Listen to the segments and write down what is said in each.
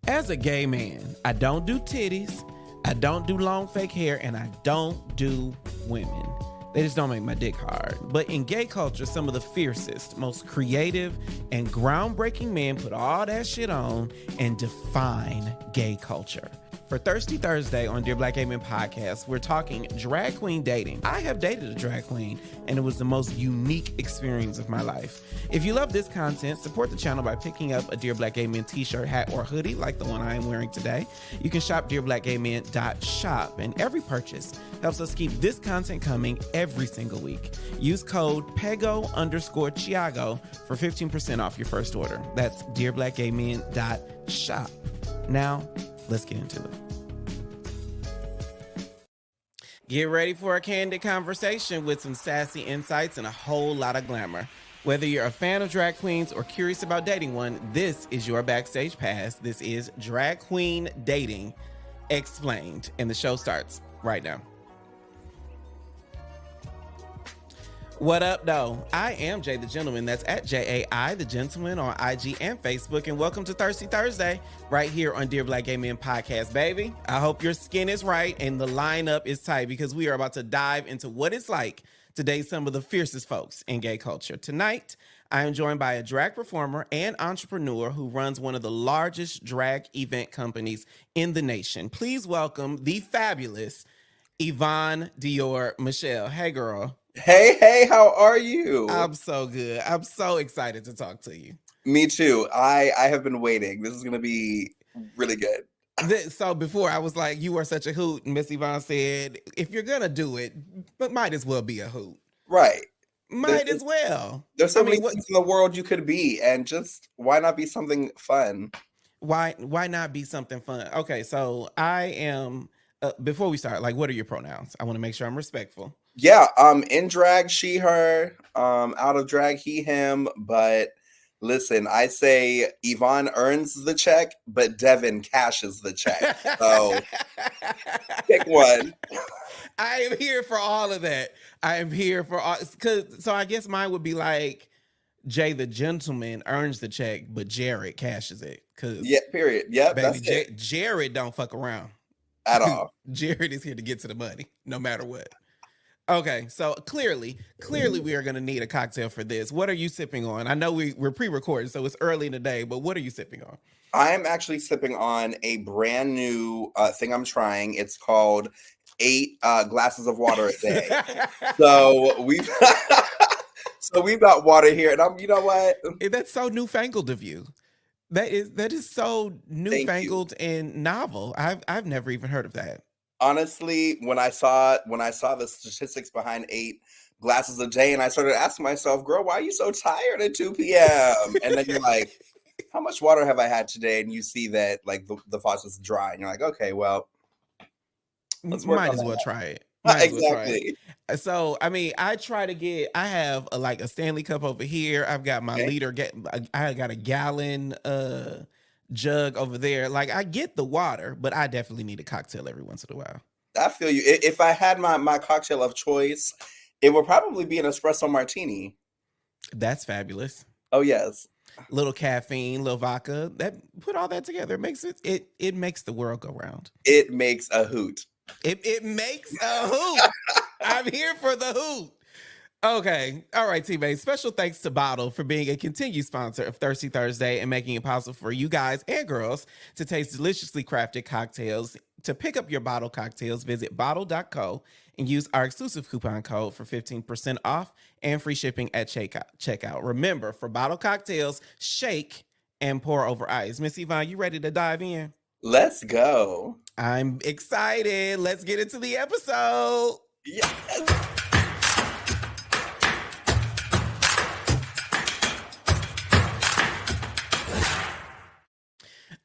As a gay man, I don't do titties, I don't do long fake hair, and I don't do women. They just don't make my dick hard. But in gay culture, some of the fiercest, most creative, and groundbreaking men put all that shit on and define gay culture. For Thirsty Thursday on Dear Black Gay Men podcast, we're talking drag queen dating. I have dated a drag queen, and it was the most unique experience of my life. If you love this content, support the channel by picking up a Dear Black Gay Men t-shirt, hat, or hoodie like the one I am wearing today. You can shop dearblackgaymen.shop, and every purchase helps us keep this content coming every single week. Use code PEGO_Chiago for 15% off your first order. That's dearblackgaymen.shop. Now, let's get into it. Get ready for a candid conversation with some sassy insights and a whole lot of glamour. Whether you're a fan of drag queens or curious about dating one, this is your backstage pass. This is Drag Queen Dating Explained, and the show starts right now. What up, though? I am Jay the Gentleman. That's at JAI the Gentleman on IG and Facebook. And welcome to Thirsty Thursday right here on Dear Black Gay Men podcast, baby. I hope your skin is right and the lineup is tight because we are about to dive into what it's like to date some of the fiercest folks in gay culture. Tonight, I am joined by a drag performer and entrepreneur who runs one of the largest drag event companies in the nation. Please welcome the fabulous Evon Dior Michelle. Hey, girl. Hey, how are you? I'm so good. I'm so excited to talk to you. Me too. I have been waiting. This is going to be really good. So before I was like, you are such a hoot. And Miss Evon said, if you're going to do it, but might as well be a hoot. Right. Might as well. There's so many things in the world you could be, and just why not be something fun? Why not be something fun? Okay, so I am, before we start, like, what are your pronouns? I want to make sure I'm respectful. Yeah, in drag, she, her, out of drag, he, him, but listen, I say Evon earns the check, but Devin cashes the check, so pick one. I am here for all of that. I am here for all, so I guess mine would be like, Jay the Gentleman earns the check, but Jared cashes it. Yeah, period. Yep, baby, Jared don't fuck around. At all. Jared is here to get to the money, no matter what. Okay, so clearly we are going to need a cocktail for this. What are you sipping on? I know we're pre-recorded, so it's early in the day, but what are you sipping on? I am actually sipping on a brand new thing I'm trying. It's called 8 glasses of water a day. So we've got water here, and you know what? That's so newfangled of you. That is so newfangled and novel. I've never even heard of that. Honestly, when I saw the statistics behind 8 glasses a day, and I started asking myself, girl, why are you so tired at 2 p.m.? And then you're like, how much water have I had today? And you see that like the faucet's dry, and you're like, okay, well, might as well try it. Exactly. So, I mean, I have a Stanley cup over here. I've got my liter. I got a gallon jug over there. Like, I get the water, but I definitely need a cocktail every once in a while. I feel you. If I had my cocktail of choice, it would probably be an espresso martini. That's fabulous. Oh yes. Little caffeine, little vodka. Put all that together. It makes the world go round. It makes a hoot. It makes a hoot. I'm here for the hoot. Okay. All right, teammates. Special thanks to Bottle for being a continued sponsor of Thirsty Thursday and making it possible for you guys and girls to taste deliciously crafted cocktails. To pick up your Bottle cocktails, visit bottle.co and use our exclusive coupon code for 15% off and free shipping at checkout. Remember, for Bottle cocktails, shake and pour over ice. Miss Evon, you ready to dive in? Let's go. I'm excited. Let's get into the episode. Yes.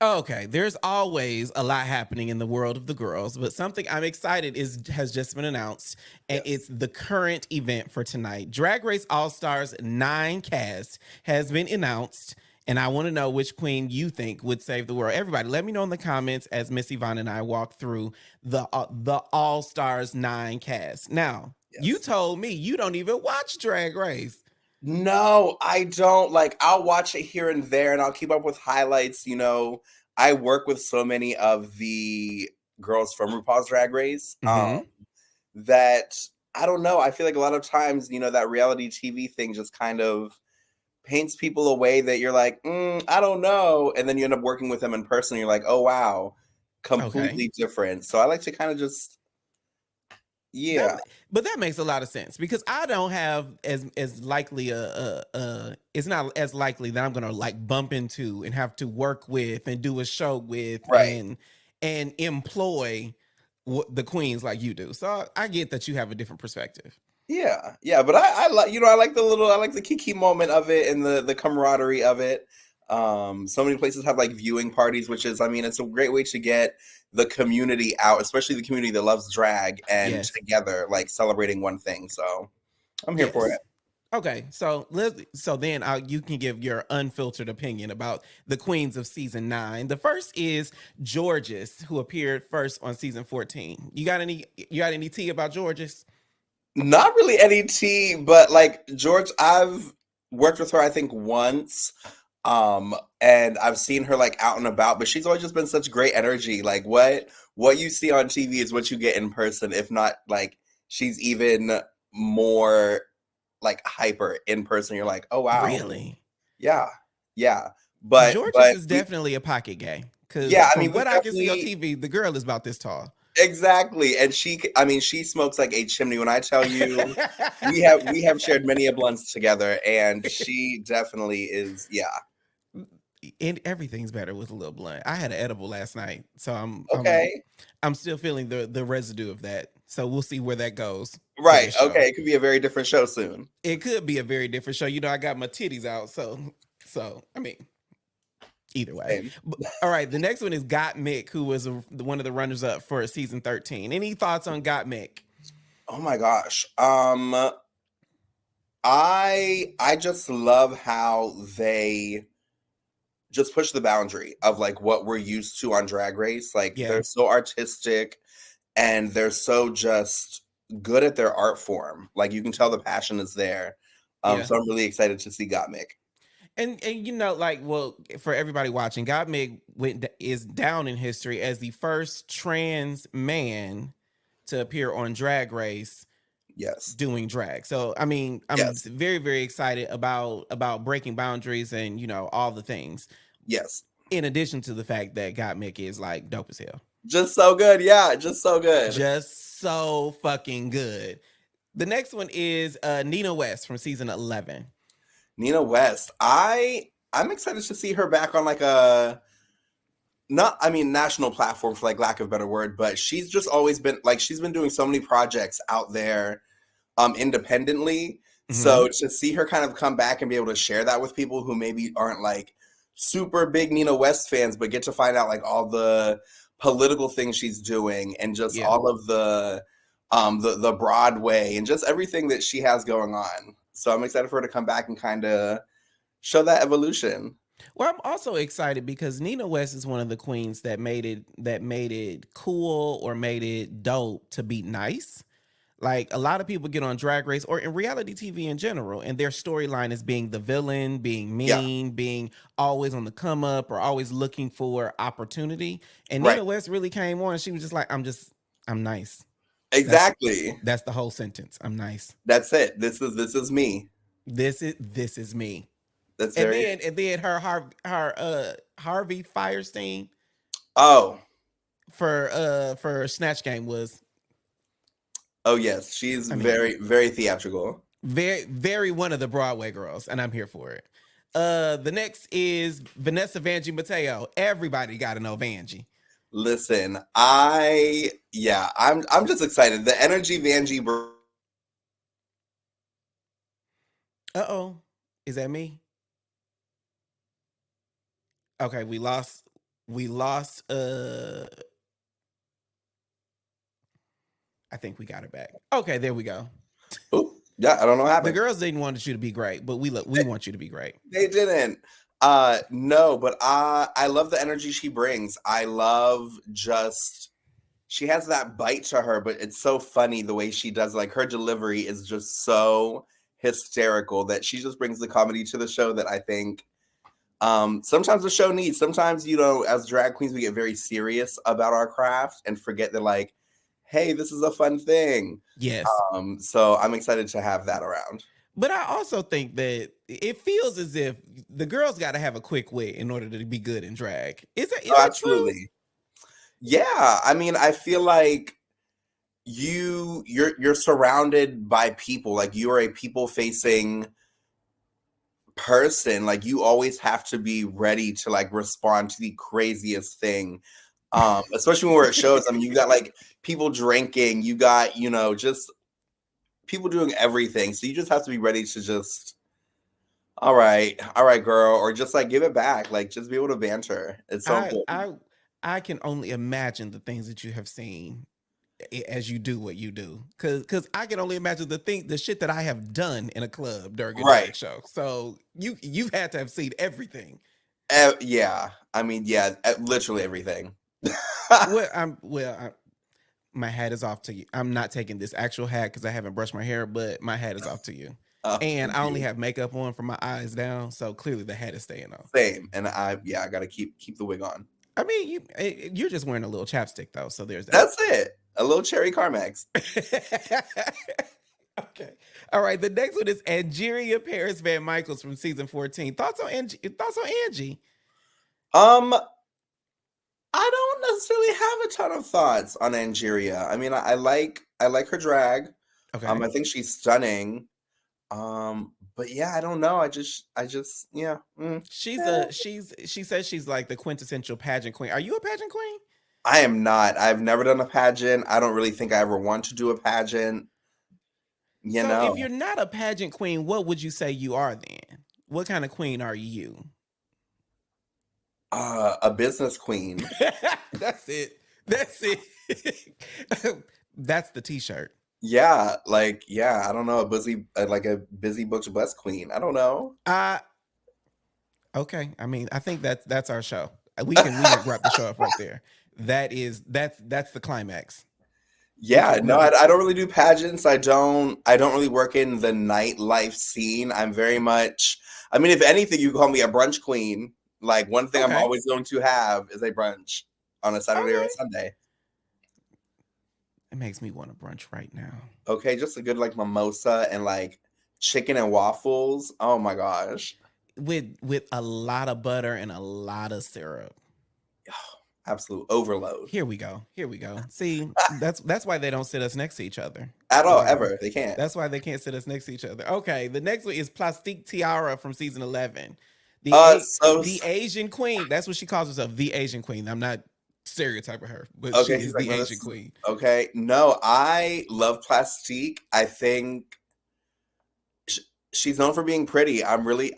Okay, there's always a lot happening in the world of the girls, but something I'm excited has just been announced, and It's the current event for tonight. Drag Race All-Stars 9 cast has been announced, and I want to know which queen you think would save the world. Everybody, let me know in the comments as Miss Evon and I walk through the All-Stars 9 cast. Now, you told me you don't even watch Drag Race. No, I don't. Like, I'll watch it here and there, and I'll keep up with highlights, I work with so many of the girls from RuPaul's Drag Race, Mm-hmm. that I don't know. I feel like a lot of times, that reality TV thing just kind of paints people a way that you're like, I don't know, and then you end up working with them in person. And you're like, oh wow, Okay. completely different. So I like to kind of just, That, yeah, but that makes a lot of sense because I don't have as likely it's not as likely that I'm gonna like bump into and have to work with and do a show with right. and employ the queens like you do. So I get that you have a different perspective. Yeah, yeah, but I like I like the kiki moment of it and the camaraderie of it. So many places have like viewing parties, which is, I mean, it's a great way to get the community out, especially the community that loves drag and Yes, together, like celebrating one thing. So I'm here for it. yes. Okay, so so then you can give your unfiltered opinion about the queens of season 9. The first is Georges, who appeared first on season 14. You got any tea about Georges? Not really any tea, but like George, I've worked with her I think once. And I've seen her like out and about, but she's always just been such great energy. Like what you see on TV is what you get in person. If not, like she's even more like hyper in person. You're like, oh wow, Really? yeah, yeah. But Georges but is we definitely a pocket gay because yeah, I from mean what we've I can see on definitely TV, the girl is about this tall. exactly. And I mean she smokes like a chimney. When I tell you, we have shared many a blunts together, and she definitely is. Yeah. And everything's better with a little blunt. I had an edible last night, so Okay. I'm still feeling the residue of that. So we'll see where that goes for Right. this show. Okay. It could be a very different show soon. It could be a very different show. I got my titties out, so I mean, either way. Same. All right, the next one is Got Mick, who was one of the runners up for season 13. Any thoughts on Got Mick? Oh my gosh. I just love how they just push the boundary of like what we're used to on Drag Race. Like Yeah, they're so artistic and they're so just good at their art form. Like you can tell the passion is there. yeah. So I'm really excited to see Gottmik. And like, well, for everybody watching, Gottmik is down in history as the first trans man to appear on Drag Race Yes. doing drag. So I mean, I'm Yes. very very excited about breaking boundaries and all the things. Yes. In addition to the fact that Gottmik is like dope as hell, Just so good. Yeah, just so good. just so fucking good. The next one is Nina West from season 11. Nina West. I'm excited to see her back on like a not I mean national platform for like lack of a better word, but she's just always been like she's been doing so many projects out there independently. Mm-hmm. So to see her kind of come back and be able to share that with people who maybe aren't like super big Nina West fans, but get to find out like all the political things she's doing and just Yeah. all of the Broadway and just everything that she has going on. So I'm excited for her to come back and kind of show that evolution. Well, I'm also excited because Nina West is one of the queens that made it cool or made it dope to be nice. Like a lot of people get on Drag Race or in reality TV in general, and their storyline is being the villain, being Yeah, mean, being always on the come up, or always looking for opportunity. And right. Nina West really came on. She was just like, I'm nice. That's Exactly. that's the whole sentence. I'm nice. That's it. This is me. This is me. That's And very then and then her Harvey Firestein oh. for Snatch Game was, Oh yes, she's I mean, very very theatrical. very, very one of the Broadway girls, and I'm here for it. The next is Vanessa Vanjie Mateo. Everybody got to know Vanjie. Listen, I'm just excited. The energy Vanjie Uh-oh. Is that me? Okay, we lost I think we got her back. Okay, there we go. oh, yeah, I don't know what The happened. girls didn't want you to be great, but we want you to be great. They didn't. No, but I love the energy she brings. I love just she has that bite to her, but it's so funny the way she does. Like her delivery is just so hysterical that she just brings the comedy to the show that I think Sometimes the show needs, sometimes, you know, as drag queens, we get very serious about our craft and forget that, like, hey, this is a fun thing. Yes. So I'm excited to have that around. But I also think that it feels as if the girls got to have a quick wit in order to be good in drag. Is Oh, that true? absolutely. Yeah. I mean, I feel like you're surrounded by people. Like, you are a people facing person. Like, you always have to be ready to like respond to the craziest thing. Especially when we're at shows. I mean, you got like people drinking, you got, you know, just people doing everything. So you just have to be ready to just, all right, girl, or just like give it back. Like, just be able to banter. It's so I important. I I can only imagine the things that you have seen as you do what you do, because I can only imagine the shit that I have done in a club during a Right. drag show. So you've had to have seen everything. Yeah. I mean, yeah, literally everything. My hat is off to you. I'm not taking this actual hat because I haven't brushed my hair, but my hat is off to you. And Thank I only you. have makeup on from my eyes down, so clearly the hat is staying on. Same. And I gotta keep the wig on. I mean, you're just wearing a little chapstick though, so there's that. That's it. A little cherry Carmex. Okay. All right. The next one is Angeria Paris Van Michaels from season 14. Thoughts on Angie? Thoughts on Angie? I don't necessarily have a ton of thoughts on Angeria. I mean, I like her drag. Okay. I think she's stunning. But yeah, I don't know. I just yeah. She says she's like the quintessential pageant queen. Are you a pageant queen? I am not. I've never done a pageant. I don't really think I ever want to do a pageant. You So if know, you're not a pageant queen, what would you say you are then? What kind of queen are you? a business queen. That's it. That's it. That's the t-shirt. Yeah, like yeah. I don't know, like a busy butch bus queen. I don't know. Okay. I mean, I think that's our show. We can wrap the show up right there. That's the climax. Yeah, no, I don't really do pageants. I don't really work in the nightlife scene. I'm very much, I mean, if anything, you call me a brunch queen. Like, one thing I'm Okay. always going to have is a brunch on a Saturday or a Okay. Sunday. It makes me want a brunch right now. Okay, just a good like mimosa and like chicken and waffles. Oh my gosh. With a lot of butter and a lot of syrup. Absolute overload. Here we go. Here we go. See, that's why they don't sit us next to each other. At all, Wow. ever. They can't. That's why they can't sit us next to each other. Okay, the next one is Plastique Tiara from season 11. The Asian queen. That's what she calls herself, the Asian queen. I'm not stereotyping her, but Okay, she is like, the Asian queen. Okay, no, I love Plastique. I think she's known for being pretty. I'm really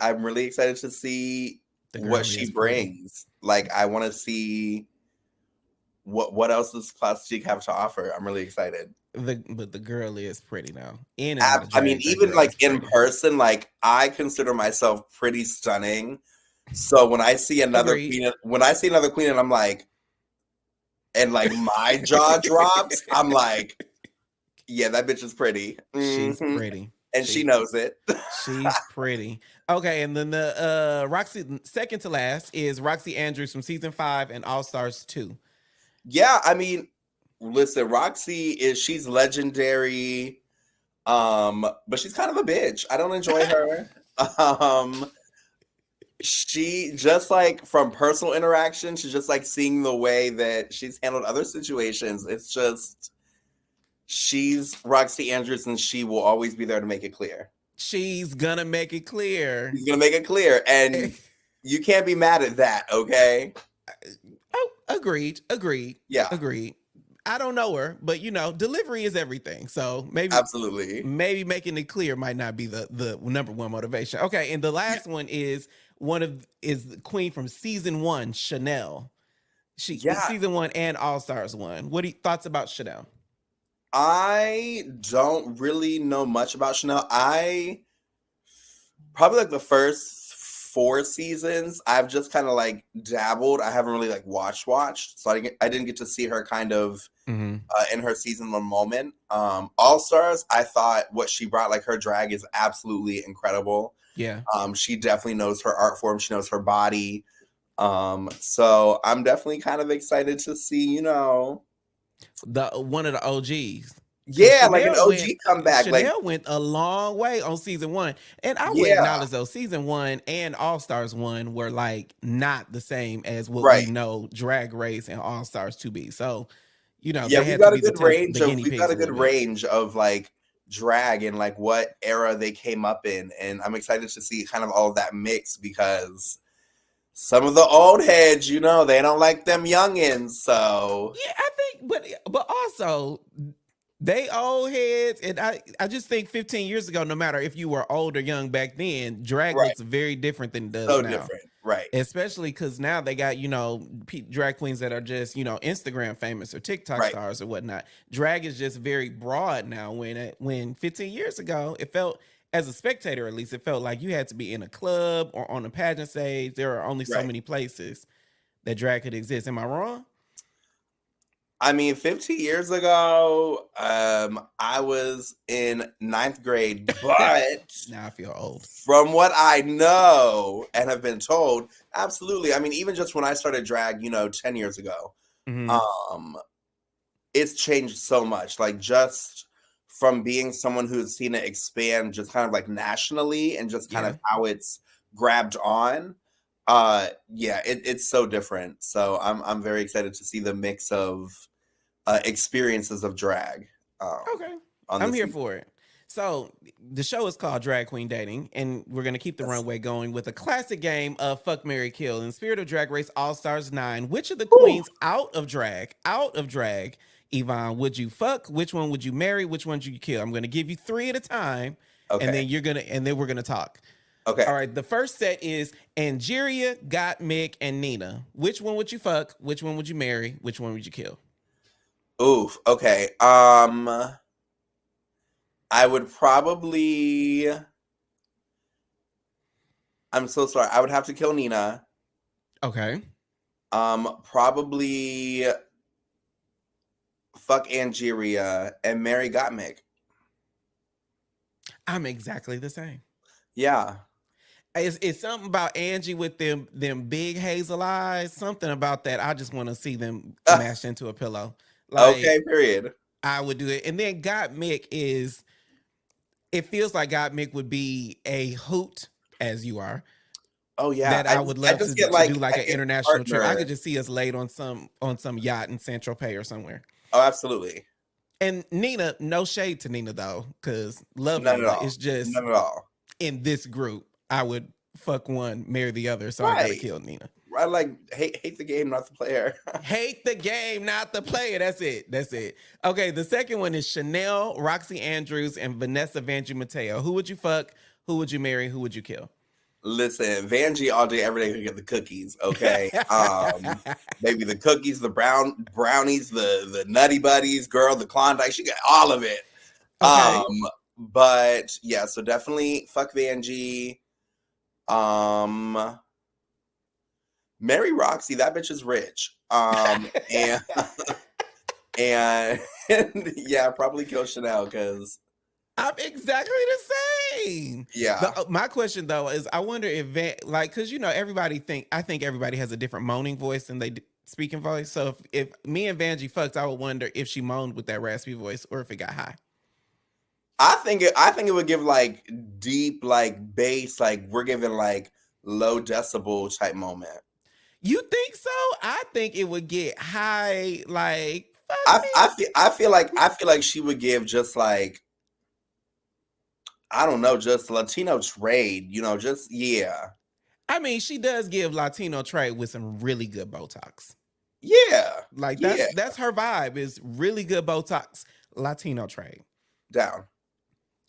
excited to see what she brings. Like, I want to see what else does Plastique have to offer. I'm really excited. But the girl is pretty now. I mean, even like in person, like I consider myself pretty stunning. So when I see another queen, and I'm like, and like my jaw drops, I'm like, yeah, that bitch is pretty. She's pretty. And she knows it. She's pretty. Okay, and then the Roxy, second to last, is Roxy Andrews from season 5 and All Stars 2. Yeah, I mean, listen, she's legendary. But she's kind of a bitch. I don't enjoy her. She just like from personal interaction, she's just like seeing the way that she's handled other situations. It's just she's Roxy Andrews and she will always be there to make it clear. She's gonna make it clear. She's gonna make it clear. And you can't be mad at that, okay? Oh, agreed. Yeah. Agreed. I don't know her, but delivery is everything. So maybe making it clear might not be the number one motivation. Okay, and the last one is the queen from season 1, Chanel. Season 1 and All Stars 1. What are your thoughts about Chanel? I don't really know much about Chanel. I probably like the first 4 seasons, I've just kind of like dabbled. I haven't really like watched. So I didn't get to see her kind of in her season 1 moment. All Stars, I thought what she brought, like her drag is absolutely incredible. Yeah. She definitely knows her art form. She knows her body. So I'm definitely kind of excited to see, The one of the OGs. Cause yeah, like an OG comeback. Like, Chanel went a long way on season 1. And I would yeah, acknowledge though, season 1 and All Stars 1 were like not the same as what we right. know Drag Race and All Stars to be. So, Yeah, they had to be the guinea we've got pigs a a little good bit. range of like drag and like what era they came up in. And I'm excited to see kind of all of that mix because some of the old heads, they don't like them youngins. So Yeah, I think, but also they old heads, and I just think 15 years ago, no matter if you were old or young back then, drag right, looks very different than it does so now. different. Right, Especially because now they got drag queens that are just Instagram famous or TikTok right. stars or whatnot. Drag is just very broad now. When 15 years ago, it felt, as a spectator at least, it felt like you had to be in a club or on a pageant stage. There are only so Right. many places that drag could exist. Am I wrong? I mean, 15 years ago, I was in ninth grade, but Now I feel old. from what I know and have been told, absolutely. I mean, even just when I started drag, 10 years ago, Mhm. um, it's changed so much. Like just from being someone who's seen it expand just kind of like nationally and just kind Yeah. of how it's grabbed on. Yeah, it's so different. So I'm very excited to see the mix of experiences of drag Okay. on I'm this here season. for it. So the show is called Drag Queen Dating, and we're gonna keep the Yes. runway going with a classic game of Fuck Mary Kill. In spirit of Drag Race All Stars 9, which of the Woo! queens out of drag, Evon, would you fuck? Which one would you marry? Which one would you kill? I'm gonna give you 3 at a time, and Okay. then we're gonna talk. Okay. All right, the first set is Angeria, Gottmik, and Nina. Which one would you fuck? Which one would you marry? Which one would you kill? Oof. Okay. I would probably. I'm so sorry. I would have to kill Nina. Okay. Probably fuck Angeria and marry Gottmik. I'm exactly the same. Yeah. It's something about Angie with them big hazel eyes. Something about that. I just want to see them mashed into a pillow. Like Okay. Period. I would do it. And then God Mick is. It feels like God Mick would be a hoot, as you are. Oh yeah. That I would I love just to get do like like I an get international trip. I partner. could just see us laid on some yacht in San Tropez or somewhere. Oh, absolutely. And Nina, no shade to Nina though, because love None at Nina. all. It's just None at all. in this group, I would fuck one, marry the other. So I gotta Right. kill Nina. I like hate the game, not the player. Hate the game, not the player. That's it. That's it. Okay, the second one is Chanel, Roxy Andrews, and Vanessa Vanjie Mateo. Who would you fuck? Who would you marry? Who would you kill? Listen, Vanjie all day, every day can get the cookies. Okay, maybe the cookies, the brownies, the nutty buddies, girl, the Klondike. She got all of it. Okay. But yeah, so definitely fuck Vanjie. Marry Roxy. That bitch is rich. And and yeah, probably kill Chanel because I'm exactly the same. yeah. My question though is, I wonder if because I think everybody has a different moaning voice and speaking voice. So if me and Vanjie fucked, I would wonder if she moaned with that raspy voice or if it got high. I think it would give like deep, like bass, like we're giving like low decibel type moment. You think so? I think it would get high, like fuck me. I feel like she would give just like I don't know, just Latino trade, just yeah. I mean, she does give Latino trade with some really good Botox. Yeah. Like Yeah. that's her vibe, is really good Botox, Latino trade. Down.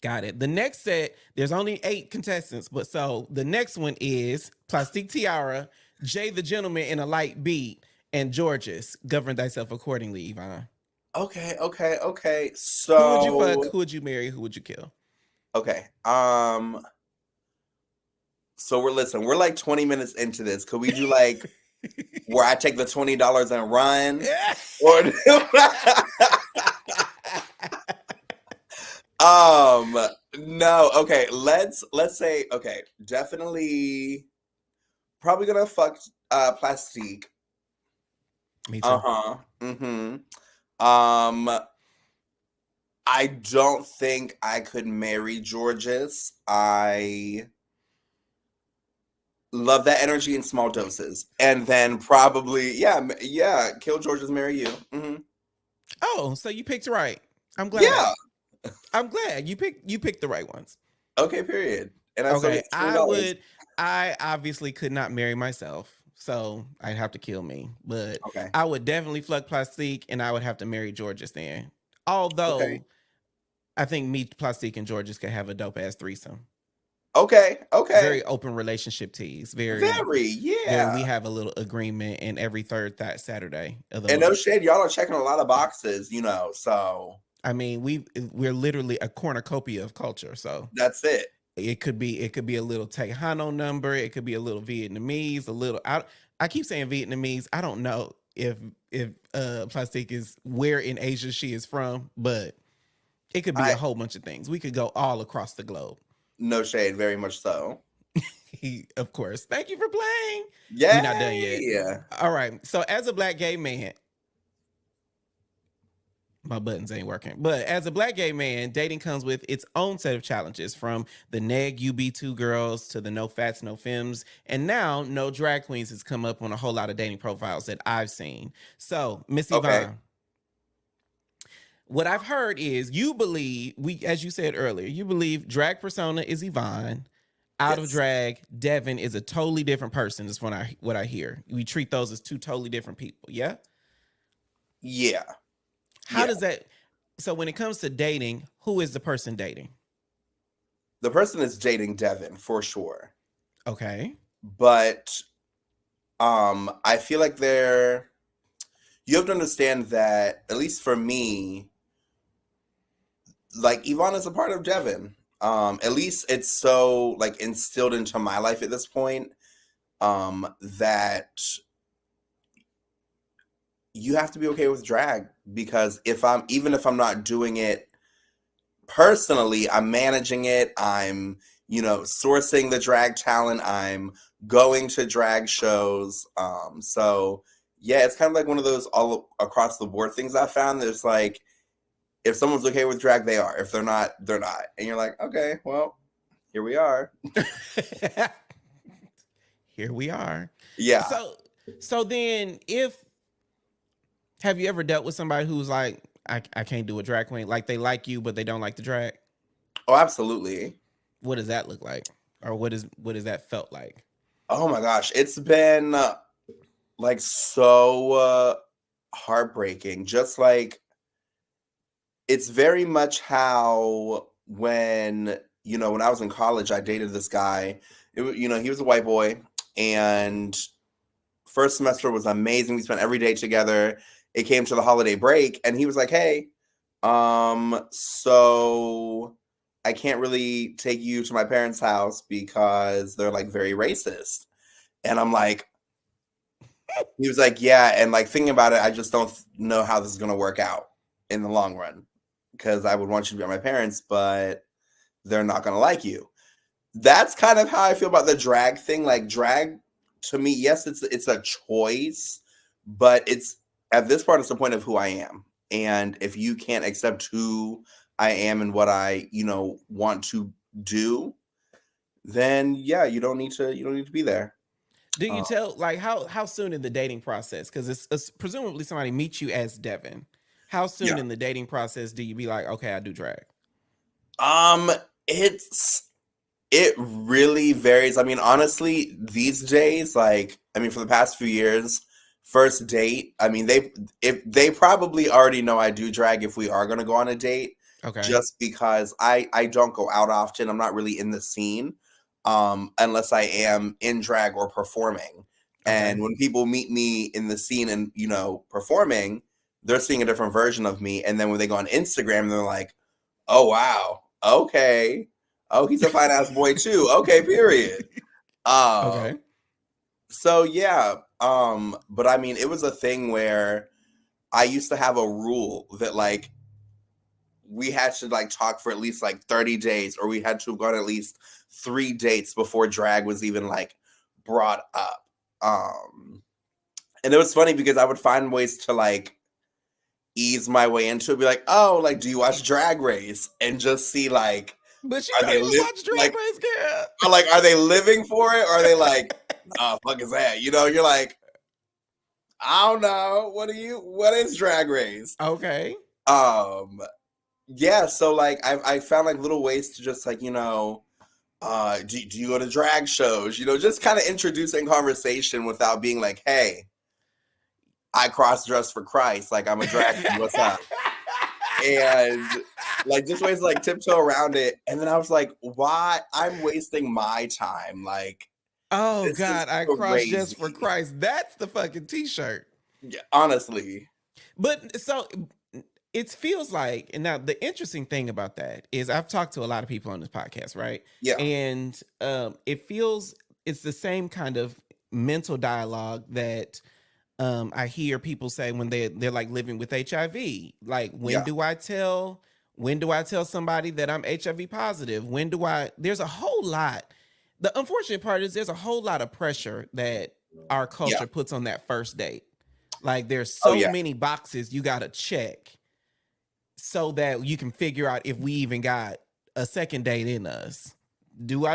Got it. The next set, there's only 8 contestants, but so the next one is Plastique Tiara, Jay the Gentleman in a Light Beat, and Georges. Govern thyself accordingly, Evon. Okay. Who would you fuck? So Who would you marry? Who would you kill? okay. So we're like 20 minutes into this. Could we do like where I take the $20 and run? Or No, okay. Let's say okay. Definitely, probably gonna fuck Plastique. Me Uh too. huh. Um, I don't think I could marry Georges. I love that energy in small doses, and then probably yeah, kill Georges, marry you. Oh, so you picked right. I'm glad. Yeah. I'm glad you picked the right ones. Okay. Period. And I still Okay, get $20. I obviously could not marry myself, so I'd have to kill me. But Okay. I would definitely fuck Plastique, and I would have to marry Georges then. Okay. Although I think me, Plastique, and Georges could have a dope ass threesome. Okay. Okay. Very open relationship tease. Very. Very. Yeah. We have a little agreement, and every third that Saturday of the And no month. shade, y'all are checking a lot of boxes, so I mean, we're literally a cornucopia of culture, so. that's it. It could be a little Tejano number. It could be a little Vietnamese. A little. I keep saying Vietnamese. I don't know if Plastique is where in Asia she is from, but it could be I a whole bunch of things. We could go all across the globe. No shade, very much so. Of course. Thank you for playing. We're not done yet. Yay! All right. So as a black gay man, my buttons ain't working. But as a black gay man, dating comes with its own set of challenges, from the neg UB2 girls to the no fats, no femmes. And now no drag queens has come up on a whole lot of dating profiles that I've seen. So, Miss Okay, Evon, what I've heard is you believe, as you said earlier, you believe drag persona is Yvonne. Out of yes. drag, Devin is a totally different person, is what I hear. We treat those as two totally different people. Yeah. Yeah, How yeah. does that? So when it comes to dating, who is the person dating? The person is dating Devin for sure. Okay. But I feel like you have to understand that, at least for me, like Yvonne is a part of Devin. At least it's so like instilled into my life at this point, that you have to be okay with drag, because if I'm not doing it personally, I'm managing it. I'm, sourcing the drag talent. I'm going to drag shows. So yeah, it's kind of like one of those all across the board things I found. There's like, if someone's okay with drag, they are. If they're not, they're not. And you're like, okay, well, here we are. Here we are. Yeah. So then if have you ever dealt with somebody who's like, I can't do a drag queen, like they like you but they don't like the drag? Oh, absolutely. What does that look like? Or what is that felt like? Oh my gosh, it's been like so heartbreaking. Just like, it's very much how when I was in college, I dated this guy. He was a white boy, and first semester was amazing. We spent every day together. It came to the holiday break, and he was like, "Hey, so I can't really take you to my parents' house because they're like very racist." And I'm like, he was like, "Yeah," and like thinking about it, I just don't know how this is gonna work out in the long run, because I would want you to be at my parents, but they're not gonna like you. That's kind of how I feel about the drag thing. Like, drag to me, yes, it's a choice, but it's at this part, it's the point of who I am. And if you can't accept who I am and what I, want to do, then yeah, you don't need to be there. Do you Uh, tell, like, how soon in the dating process? Because it's presumably somebody meets you as Devin. How soon yeah. in the dating process do you be like, okay, I do drag? Um, it really varies. I mean, honestly, these days, like, I mean, for the past few years, first date, I mean, they probably already know I do drag if we are going to go on a date, Okay. just because I don't go out often. I'm not really in the scene, unless I am in drag or performing. Okay. And when people meet me in the scene and, performing, they're seeing a different version of me. And then when they go on Instagram, they're like, oh wow, okay. Oh, he's a fine ass boy too. Okay, period. Um, Okay. so yeah. But I mean, it was a thing where I used to have a rule that, like, we had to like talk for at least like 30 days, or we had to have gone at least 3 dates before drag was even like brought up. And it was funny because I would find ways to like ease my way into it, be like, oh, like, do you watch Drag Race? And just see like, But you are don't they even watch Drag like, Race, girl. or like, are they living for it? Or are they like, oh, fuck is that? You know, you're like, I don't know. What is Drag Race? Okay. Yeah, so like I found like little ways to just like, you know, do you go to drag shows? You know, just kind of introducing conversation without being like, hey, I cross dress for Christ, like I'm a drag queen, what's up? And like just ways to like tiptoe around it. And then I was like, why? I'm wasting my time. Like, Oh this is God, I cross just for crazy. Christ. That's the fucking t-shirt. Yeah, honestly. But so it feels like, and now the interesting thing about that is I've talked to a lot of people on this podcast, right? Yeah. And it feels it's the same kind of mental dialogue that I hear people say when they're like living with HIV. Like, Yeah. when do I tell somebody that I'm HIV positive? There's a whole lot. The unfortunate part is there's a whole lot of pressure that our culture puts on that first date. Like, there's so many boxes you got to check so that you can figure out if we even got a second date in us. Do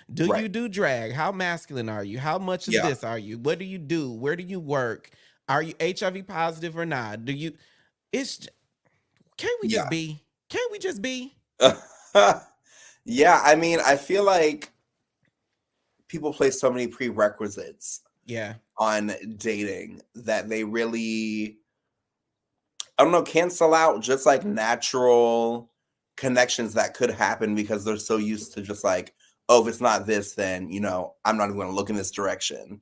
you do drag? How masculine are you? How much of this are you? What do you do? Where do you work? Are you HIV positive or not? Can't we just be? Can't we just be? Yeah, I mean, I feel like people place so many prerequisites on dating that they really, I don't know, cancel out just like natural connections that could happen because they're so used to just like, oh, if it's not this, then, you know, I'm not even going to look in this direction.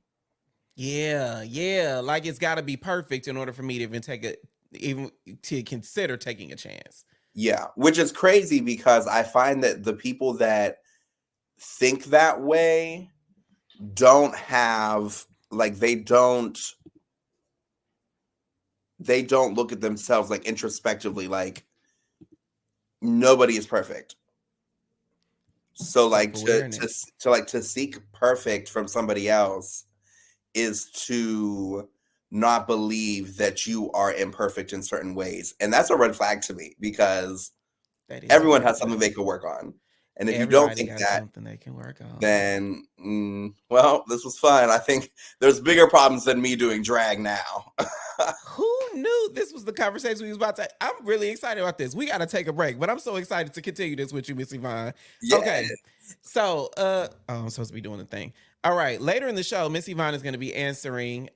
Yeah. Like, it's got to be perfect in order for me to even to consider taking a chance. Yeah, which is crazy because I find that the people that think that way don't have like they don't look at themselves like introspectively, like nobody is perfect. So like to seek perfect from somebody else is to not believe that you are imperfect in certain ways. And that's a red flag to me because everyone has something they could work on. And if you don't think that, something they can work on, then well, this was fun. I think there's bigger problems than me doing drag now. Who knew this was the conversation we was about to? I'm really excited about this. We got to take a break, but I'm so excited to continue this with you, Miss Evon. Yes. Okay, so I'm supposed to be doing the thing. All right, later in the show, Miss Evon is going to be answering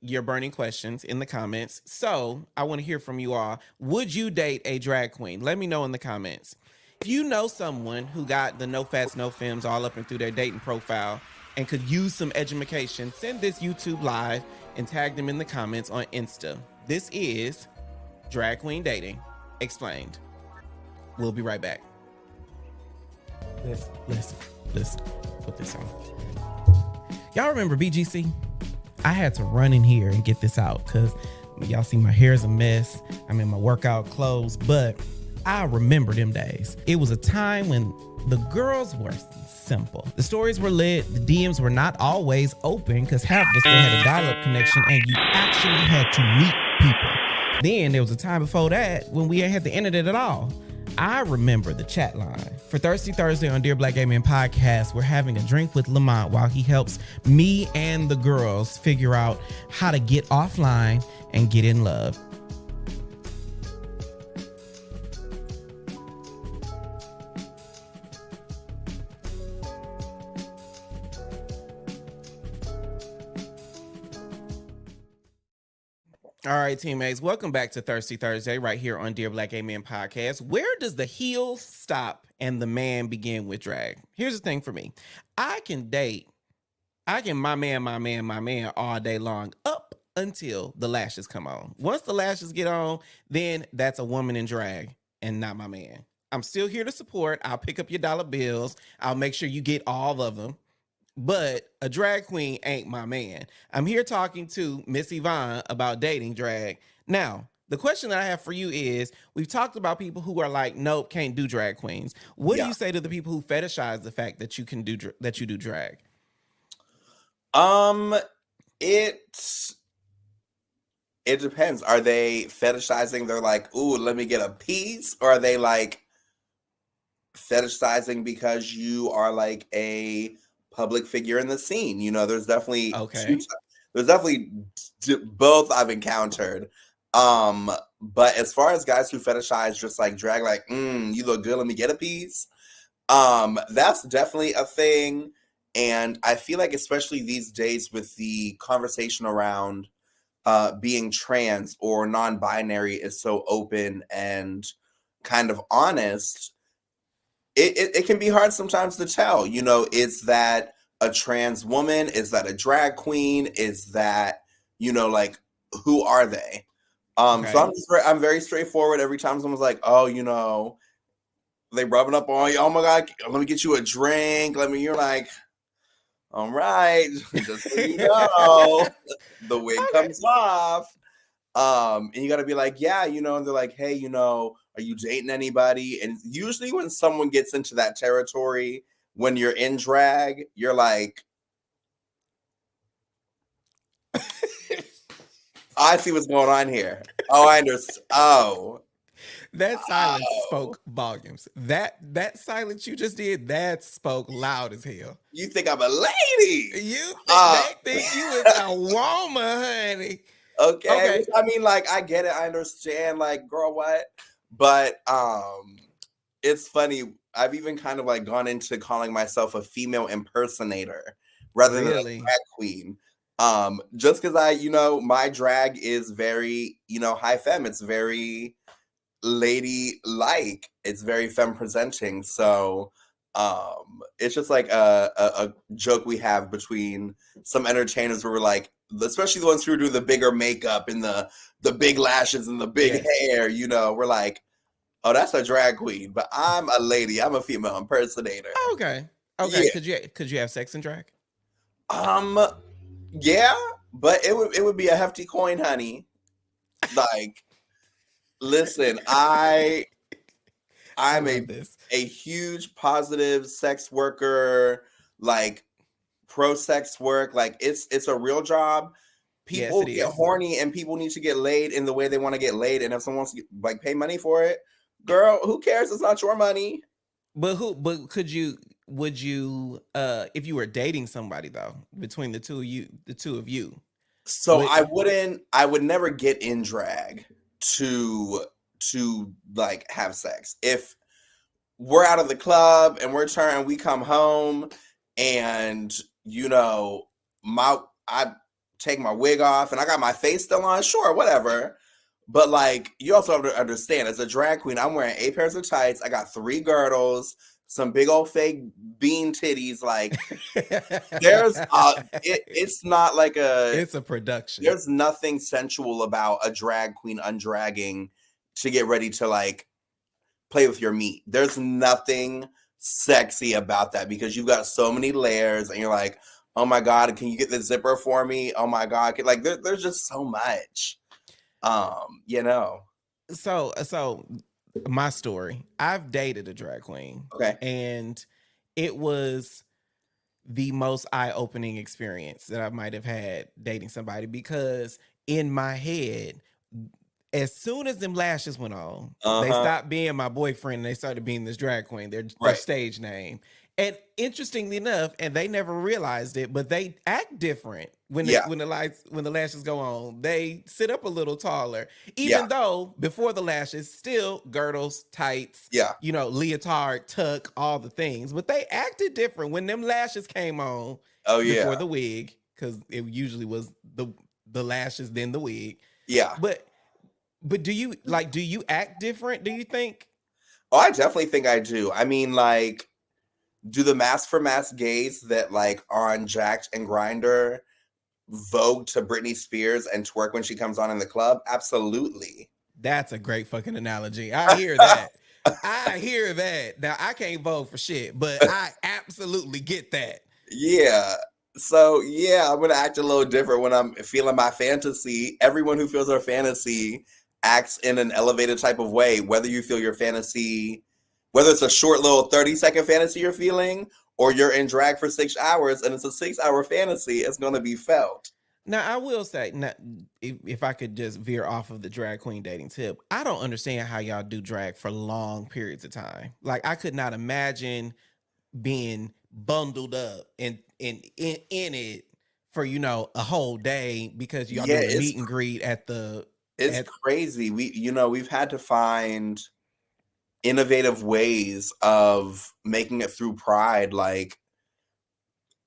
your burning questions in the comments. So I want to hear from you all. Would you date a drag queen? Let me know in the comments. If you know someone who got the no fats, no femmes all up and through their dating profile and could use some education, send this YouTube live and tag them in the comments on Insta. This is Drag Queen Dating Explained. We'll be right back. Listen. Put this on. Y'all remember BGC? I had to run in here and get this out because y'all see my hair is a mess. I'm in my workout clothes, but I remember them days. It was a time when the girls were simple. The stories were lit. The DMs were not always open because half of us still had a dial-up connection and you actually had to meet people. Then there was a time before that when we ain't had the internet at all. I remember the chat line. For Thirsty Thursday on Dear Black Gay Men podcast, we're having a drink with Lamont while he helps me and the girls figure out how to get offline and get in love. All right, teammates, welcome back to Thirsty Thursday right here on Dear Black Gay Men podcast. Where does the heel stop and the man begin with drag? Here's the thing for me. I can my man all day long up until the lashes come on. Once the lashes get on, then that's a woman in drag and not my man. I'm still here to support. I'll pick up your dollar bills. I'll make sure you get all of them. But a drag queen ain't my man. I'm here talking to Miss Evon about dating drag. Now, the question that I have for you is: we've talked about people who are like, nope, can't do drag queens. What do Yeah. you say to the people who fetishize the fact that you can do that you do drag? Um, it it depends. Are they fetishizing? They're like, ooh, let me get a piece, or are they like fetishizing because you are like a public figure in the scene? You know, there's definitely Okay. there's definitely both I've encountered. But as far as guys who fetishize just like drag, like, you look good, let me get a piece. That's definitely a thing. And I feel like especially these days with the conversation around being trans or non-binary is so open and kind of honest, it can be hard sometimes to tell, you know, is that a trans woman? Is that a drag queen? Is that, you know, like, who are they? So Okay. I'm very straightforward. Every time someone's like, oh, you know, they rubbing up on you, oh my God, let me get you a drink. You're like, all right, just so you know, the wig Okay. comes off. And you got to be like, yeah, you know, and they're like, hey, you know, are you dating anybody? And usually when someone gets into that territory, when you're in drag, you're like, I see what's going on here. Oh, I understand. That silence Oh, spoke volumes. That silence you just did, that spoke loud as hell. you think I'm a lady? You think Uh, they think you is a woman, honey. okay, Okay. which I mean, like, I get it, I understand, like, girl, what? But it's funny. I've even kind of like gone into calling myself a female impersonator rather than a Really? drag queen. Just because you know, my drag is very, you know, high femme. It's very lady like. It's very femme presenting. So it's just like a joke we have between some entertainers where we're like, especially the ones who do the bigger makeup and the big lashes and the big Yes. hair, you know, we're like, oh, that's a drag queen, but I'm a lady. I'm a female impersonator. Okay. Okay. Yeah. Could you have sex and drag? Um, yeah, but it would be a hefty coin, honey. Like, listen, I I'm love this. a huge positive sex worker, like pro sex work. Like, it's a real job. Yes, People it get is. horny and people need to get laid in the way they want to get laid. And if someone wants to like pay money for it, girl, who cares? It's not your money. But could you would you if you were dating somebody though, between the two of you, So would I would never get in drag to like have sex. If we're out of the club and we come home and you know, I take my wig off and I got my face still on, sure, whatever. But like, you also have to understand, as a drag queen, I'm wearing 8 pairs of tights. I got 3 girdles, some big old fake bean titties. Like, there's it's not like it's a production. there's nothing sensual about a drag queen undragging to get ready to like play with your meat. There's nothing sexy about that because you've got so many layers and you're like, oh my God, can you get the zipper for me? Oh my God. Like, there's just so much. You know. So my story. I've dated a drag queen, Okay. and it was the most eye-opening experience that I might have had dating somebody, because in my head, as soon as them lashes went on, they Uh-huh. stopped being my boyfriend and they started being this drag queen, their Right. stage name. And interestingly enough, and they never realized it, but they act different Yeah. when the lashes go on. They sit up a little taller, Yeah. even though before the lashes, still girdles, tights, Yeah. you know, leotard, tuck, all the things. But they acted different when them lashes came on Oh yeah. before the wig, because it usually was the lashes then the wig. Yeah. But do you act different, do you think? Oh, I definitely think I do. I mean, like, do the mask for mask gays that like are on Jacked and Grinder Vogue to Britney Spears and twerk when she comes on in the club? Absolutely. That's a great fucking analogy. I hear that. I hear that. Now I can't vote for shit, but I absolutely get that. Yeah. So yeah, I'm gonna act a little different when I'm feeling my fantasy. Everyone who feels their fantasy acts in an elevated type of way, whether you feel your fantasy, whether it's a short little 30-second fantasy you're feeling, or you're in drag for 6 hours and it's a 6 hour fantasy, it's going to be felt. Now, I will say, now, if I could just veer off of the drag queen dating tip, I don't understand how y'all do drag for long periods of time. Like, I could not imagine being bundled up and in it for a whole day because y'all Yeah, doing a meet and greet it's crazy. We've had to find innovative ways of making it through Pride, like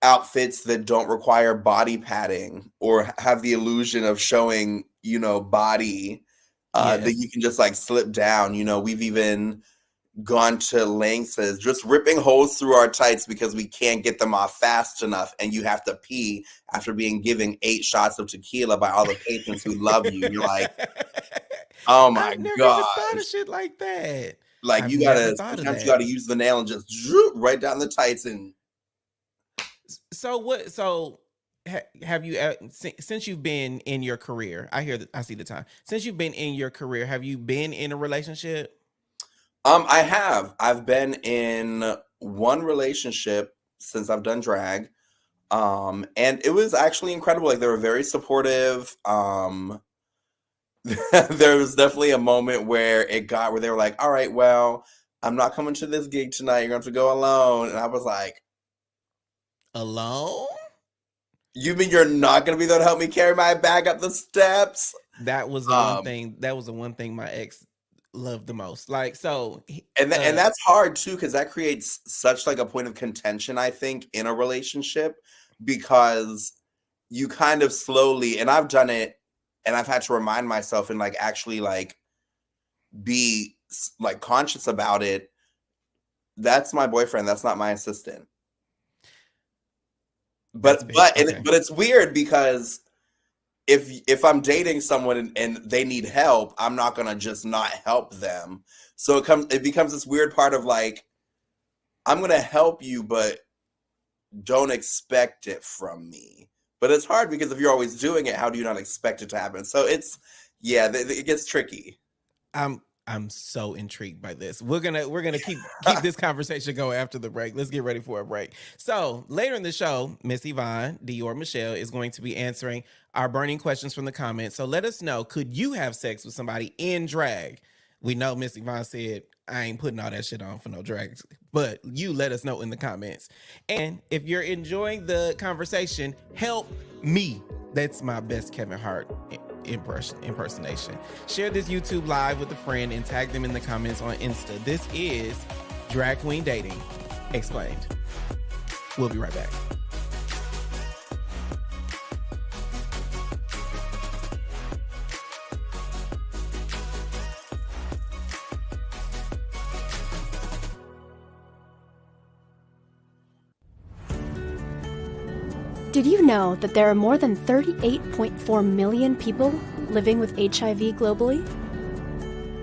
outfits that don't require body padding or have the illusion of showing, body, that you can just like slip down. We've even gone to lengths as just ripping holes through our tights because we can't get them off fast enough, and you have to pee after being given 8 shots of tequila by all the patrons who love you. You're like, oh my I've never even thought of gosh. shit like that. Like I've you never gotta thought of sometimes you that. gotta use the nail and just droop right down the tights. And So what? So have you since you've been in your career? I see the time. Since you've been in your career, have you been in a relationship? I've been in one relationship since I've done drag. And it was actually incredible. Like they were very supportive. There was definitely a moment where where they were like, all right, well, I'm not coming to this gig tonight. You're gonna have to go alone. And I was like, Alone? you mean you're not gonna be there to help me carry my bag up the steps? That was the one thing. That was the one thing my ex loved the most. Like so, And that's hard too, because that creates such like a point of contention, I think, in a relationship, because you kind of slowly, and I've done it, and I've had to remind myself and like actually like be like conscious about it. That's my boyfriend. That's not my assistant. But it's weird because if I'm dating someone and they need help, I'm not gonna just not help them. So it becomes this weird part of like, I'm gonna help you, but don't expect it from me. But it's hard because if you're always doing it, how do you not expect it to happen? So it gets tricky. I'm so intrigued by this. We're gonna keep this conversation going after the break. Let's get ready for a break. So later in the show, Miss Evon, Dior Michelle is going to be answering our burning questions from the comments. So let us know: could you have sex with somebody in drag? We know Miss Evon said I ain't putting all that shit on for no drags, but you let us know in the comments. And if you're enjoying the conversation, help me. That's my best Kevin Hart impersonation. Share this YouTube live with a friend and tag them in the comments on Insta. This is Drag Queen Dating Explained. We'll be right back. Did you know that there are more than 38.4 million people living with HIV globally?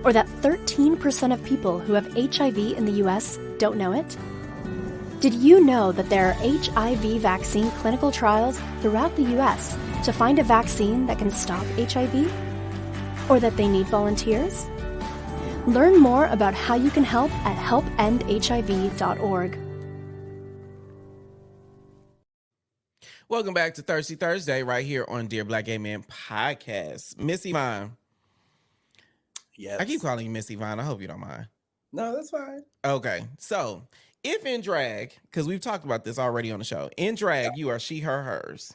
Or that 13% of people who have HIV in the US don't know it? Did you know that there are HIV vaccine clinical trials throughout the US to find a vaccine that can stop HIV? Or that they need volunteers? Learn more about how you can help at helpendhiv.org. Welcome back to Thirsty Thursday right here on Dear Black Gay Man Podcast. Miss Evon. Yes. I keep calling you Miss Evon. I hope you don't mind. No, that's fine. Okay. So if in drag, because we've talked about this already on the show, in drag, you are she, her, hers.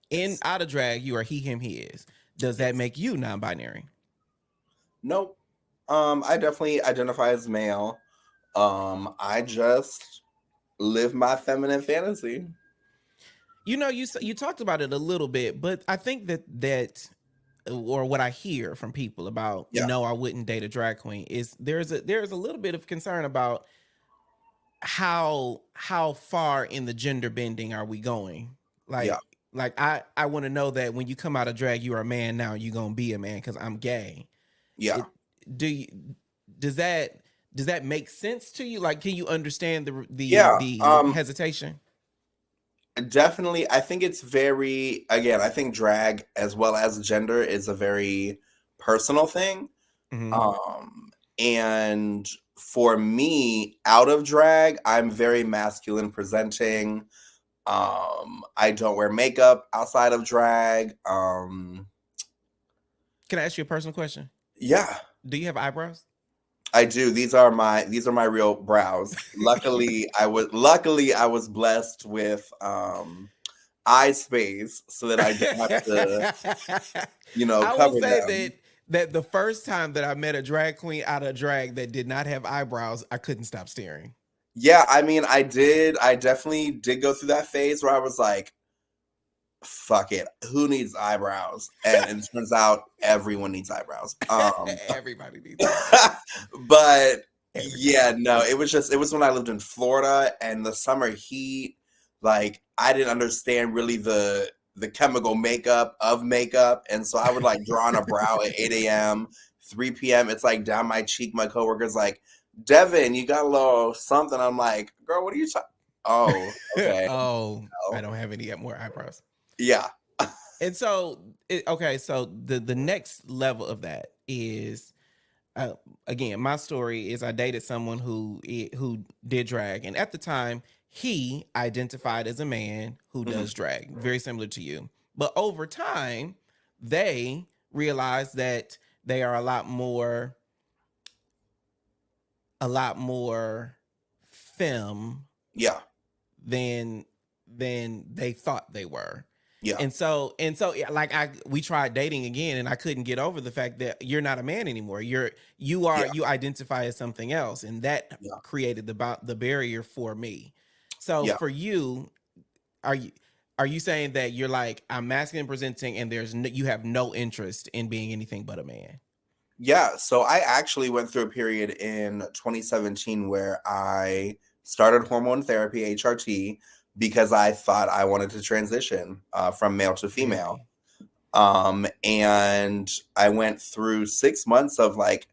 Yes. Out of drag, you are he, him, his. Does that make you non-binary? Nope. I definitely identify as male. I just live my feminine fantasy. You talked about it a little bit, but I think that or what I hear from people about no, I wouldn't date a drag queen is there's a little bit of concern about how far in the gender bending are we going? Like I want to know that when you come out of drag, you are a man now. You're gonna be a man because I'm gay. Yeah. Does that make sense to you? Like, can you understand the hesitation? Definitely. I think it's I think drag as well as gender is a very personal thing. Mhm. And for me, out of drag, I'm very masculine presenting. I don't wear makeup outside of drag. Can I ask you a personal question? Yeah, Do you have eyebrows? I do. These are my real brows. Luckily I was blessed with eye space so that I don't have to, I will cover say them. that the first time that I met a drag queen out of drag that did not have eyebrows, I couldn't stop staring. Yeah, I mean, I definitely did go through that phase where I was like, fuck it, who needs eyebrows? And it turns out everyone needs eyebrows. Everybody needs eyebrows. But Everybody. yeah, no, it was when I lived in Florida and the summer heat, like I didn't understand really the chemical makeup of makeup. And so I would like draw on a brow at 8 a.m., 3 p.m. It's like down my cheek. My coworker's like, Devin, you got a little something. I'm like, girl, what are you talking? Oh, okay. Oh, I Well, don't have any more eyebrows. yeah. And so, okay, so the next level of that is, uh, again, my story is I dated someone who did drag, and at the time he identified as a man who Mhm. does drag, very similar to you. But over time, they realized that they are a lot more femme Yeah. than they thought they were. Yeah. And so yeah, like we tried dating again and I couldn't get over the fact that you're not a man anymore. Yeah. You identify as something else, and that Yeah. created the barrier for me. So Yeah. for you, are you are you saying that you're like, I'm masculine presenting and you have no interest in being anything but a man? Yeah, so I actually went through a period in 2017 where I started hormone therapy, HRT, because I thought I wanted to transition from male to female. Very. And I went through 6 months of like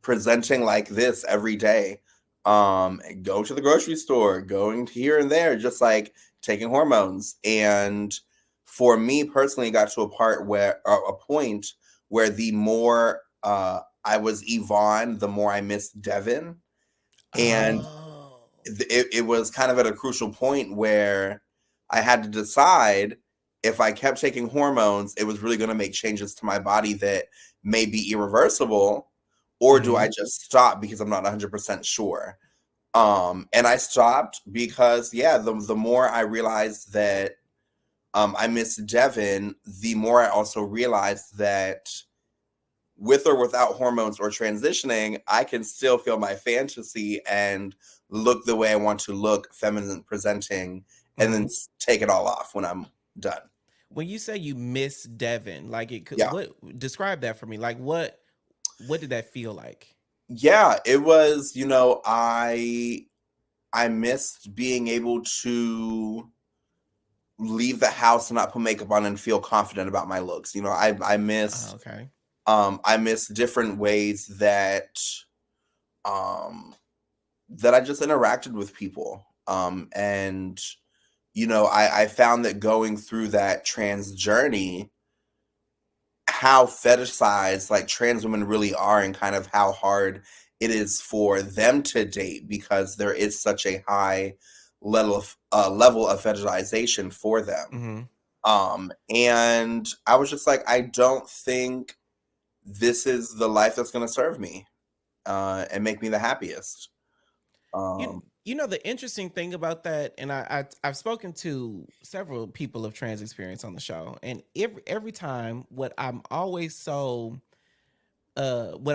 presenting like this every day. Go to the grocery store, going here and there, just like taking hormones. And for me personally, it got to a point where the more I was Evon, the more I missed Devin. And Oh. it was kind of at a crucial point where I had to decide if I kept taking hormones, it was really going to make changes to my body that may be irreversible, or do I Hmm. just stop because I'm not 100% sure? And I stopped because, yeah, the more I realized that I missed Devin, the more I also realized that with or without hormones or transitioning, I can still feel my fantasy and look the way I want to look, feminine presenting, and then Hmm. take it all off when I'm done. When you say you miss Devin, like it could, Yeah. what describe that for me? Like what did that feel like? Yeah, it was, I missed being able to leave the house and not put makeup on and feel confident about my looks. Okay. I miss different ways um that I just interacted with people. And I found that going through that trans journey, how fetishized like trans women really are, and kind of how hard it is for them to date because there is such a high level of fetishization for them. Hmm. And I was just like, I don't think this is the life that's going to serve me and make me the happiest. You Um, you know the interesting thing about that, and I've spoken to several people of trans experience on the show, and every time what I